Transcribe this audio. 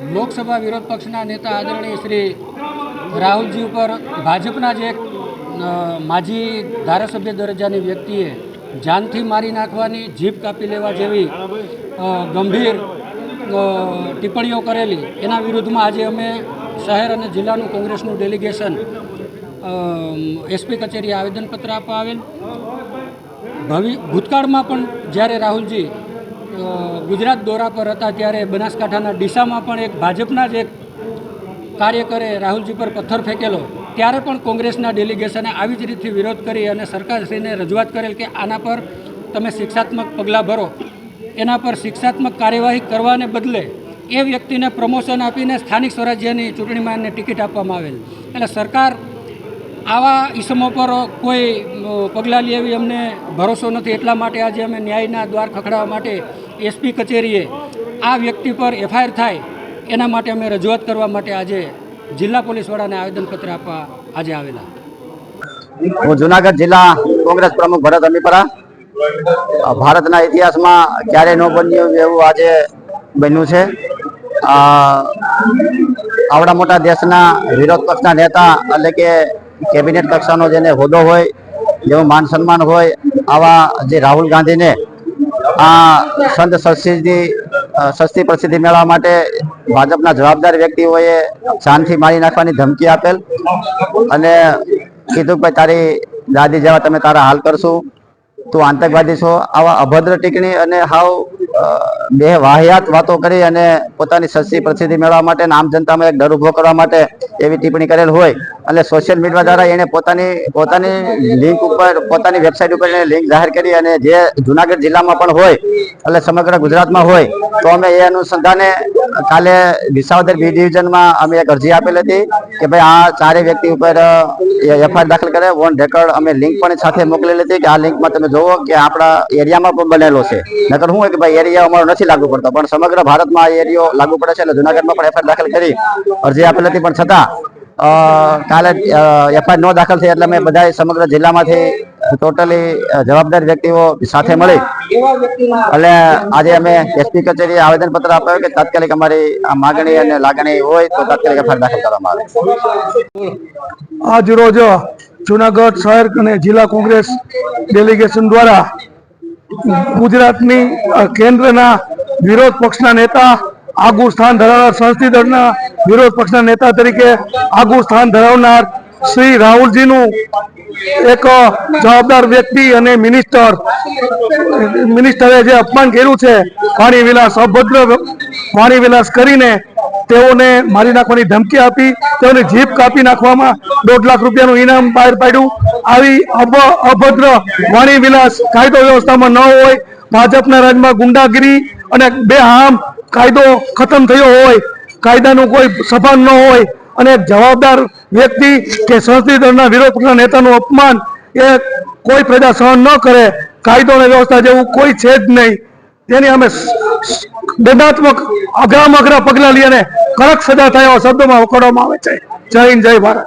લોકસભા વિરોધ પક્ષના નેતા આદરણીય શ્રી રાહુલજી ઉપર ભાજપના જ એક માજી ધારાસભ્ય દરજ્જાની વ્યક્તિએ જાનથી મારી નાખવાની, જીભ કાપી લેવા જેવી ગંભીર ટિપ્પણીઓ કરેલી, એના વિરુદ્ધમાં આજે અમે શહેર અને જિલ્લાનું કોંગ્રેસનું ડેલિગેશન એસપી કચેરીએ આવેદનપત્ર આપવા આવેલ. ભૂતકાળમાં પણ જ્યારે રાહુલજી ગુજરાત દોરા પર હતા ત્યારે બનાસકાંઠાના ડીસામાં પણ એક ભાજપના જ એક કાર્યકરે રાહુલજી પર પથ્થર ફેંકેલો, ત્યારે પણ કોંગ્રેસના ડેલિગેશને આવી જ રીતે વિરોધ કરી અને સરકારશ્રીને રજૂઆત કરેલ કે આના પર તમે શિક્ષાત્મક પગલાં ભરો. એના પર શિક્ષાત્મક કાર્યવાહી કરવાને બદલે એ વ્યક્તિને પ્રમોશન આપીને સ્થાનિક સ્વરાજ્યની ચૂંટણીમાં એને ટિકિટ આપવામાં આવેલ. એટલે સરકાર આવા ઇસમો પર કોઈ પગલાં લે એવી અમને ભરોસો નથી. એટલા માટે આજે અમે ન્યાયના દ્વાર ખખડાવવા માટે એસપી કચેરીએ આ વ્યક્તિ પર એફઆઈઆર થાય એના માટે અમે રજૂઆત કરવા માટે આજે જિલ્લા પોલીસ વડાને આવેદનપત્ર આપવા આજે આવેલા. હું જુનાગઢ જિલ્લા કોંગ્રેસ પ્રમુખ ભરત અમીપરા. ભારતના ઇતિહાસમાં ક્યારેય ન બન્યું એવું આજે બન્યું છે. આવડા મોટા દેશના વિરોધ પક્ષના નેતા એટલે કે કેબિનેટ કક્ષાનો જેને હોદ્દો હોય, જેવું માન સન્માન હોય, આવા જે રાહુલ ગાંધીને આ સંત સસ્તી પ્રસિદ્ધિ મેળવવા માટે ભાજપના જવાબદાર વ્યક્તિઓએ જાનથી મારી નાખવાની ધમકી આપેલ અને કીધું કે ભાઈ તારી દાદી જેવા તમે તારા હાલ કરશું, તું આતંકવાદી છો. આવા અભદ્ર ટીકણી અને હાવ બે વાહિયાત વાતો કરી અને પોતાની સસ્તી પ્રસિદ્ધિ મેળવવા માટે, આમ જનતામાં એક ડર ઉભો કરવા માટે એવી ટિપ્પણી કરેલ હોય. એટલે સોશિયલ મીડિયા દ્વારા એને પોતાની લિંક ઉપર, પોતાની વેબસાઇટ ઉપર એને લિંક જાહેર કરી અને જે જુનાગઢ જિલ્લામાં પણ હોય એટલે સમગ્ર ગુજરાતમાં હોય તો અમે એ અનુસંધાને કાલે વિસાવદર બી ડિવિઝનમાં અમે એક અરજી આપેલ હતી કે ભાઈ આ ચારે વ્યક્તિ ઉપર એફઆઈઆર દાખલ કરે. ઓન રેકોર્ડ અમે લિંક પણ સાથે મોકલેલી હતી કે આ લિંકમાં તમે જોવો કે આપણા એરિયામાં પણ બનેલો છે. નકર શું હોય કે ભાઈ એરિયા અમારો નથી લાગુ પડતો, પણ સમગ્ર ભારતમાં આ એરિયો લાગુ પડે છે. એટલે જુનાગઢમાં પણ એફઆઈઆર દાખલ કરી અરજી આપેલ હતી, પણ છતાં કાલે એફઆઈઆર ન દાખલ થઈ એટલે અમે બધા સમગ્ર જિલ્લામાંથી ટોટલી જવાબદાર વ્યક્તિઓ સાથે મળી એટલે આજે અમે એસપી કચેરીએ આવેદનપત્ર આપ્યું કે તાત્કાલિક અમારી આ માગણી અને લાગણી હોય તો તાત્કાલિક એફઆઈઆર દાખલ કરવામાં આવે. આજ રોજ જુનાગઢ શહેર અને જિલ્લા કોંગ્રેસ ડેલિગેશન દ્વારા ગુજરાતની કેન્દ્રના વિરોધ પક્ષના નેતા, આગવું સ્થાન ધરાવનાર, સંસદીય દળના વિરોધ પક્ષના નેતા તરીકે આગવું સ્થાન ધરાવનાર શ્રી રાહુલજીનું એક જવાબદાર વ્યક્તિ અને મિનિસ્ટરે જે અપમાન કર્યું છે, વાણી વિલાસ, અભદ્ર વાણી વિલાસ કરીને તેઓને મારી નાખવાની ધમકી આપી, તેઓની જીભ કાપી નાખવામાં 1.5 લાખ રૂપિયાનું ઇનામ બહાર પાડ્યું. આવી અભદ્ર વાણી વિલાસ કાયદો વ્યવસ્થામાં ન હોય. ભાજપના રાજમાં ગુંડાગીરી અને બેહામ કાયદો ખતમ થયો હોય, કાયદાનું કોઈ સભાન ન હોય અને જવાબદાર વ્યક્તિ કે સંસદીય દળના વિરોધ પક્ષના નેતાનું અપમાન એ કોઈ પ્રજા સહન ન કરે. કાયદો અને વ્યવસ્થા જેવું કોઈ છે જ નહીં. તેની અમે દંડાત્મક અઘરામાં અઘરા પગલાં લઈને કડક સજા થાય એવા શબ્દોમાં વખોડવામાં આવે છે. જય હિન્દ, જય ભારત.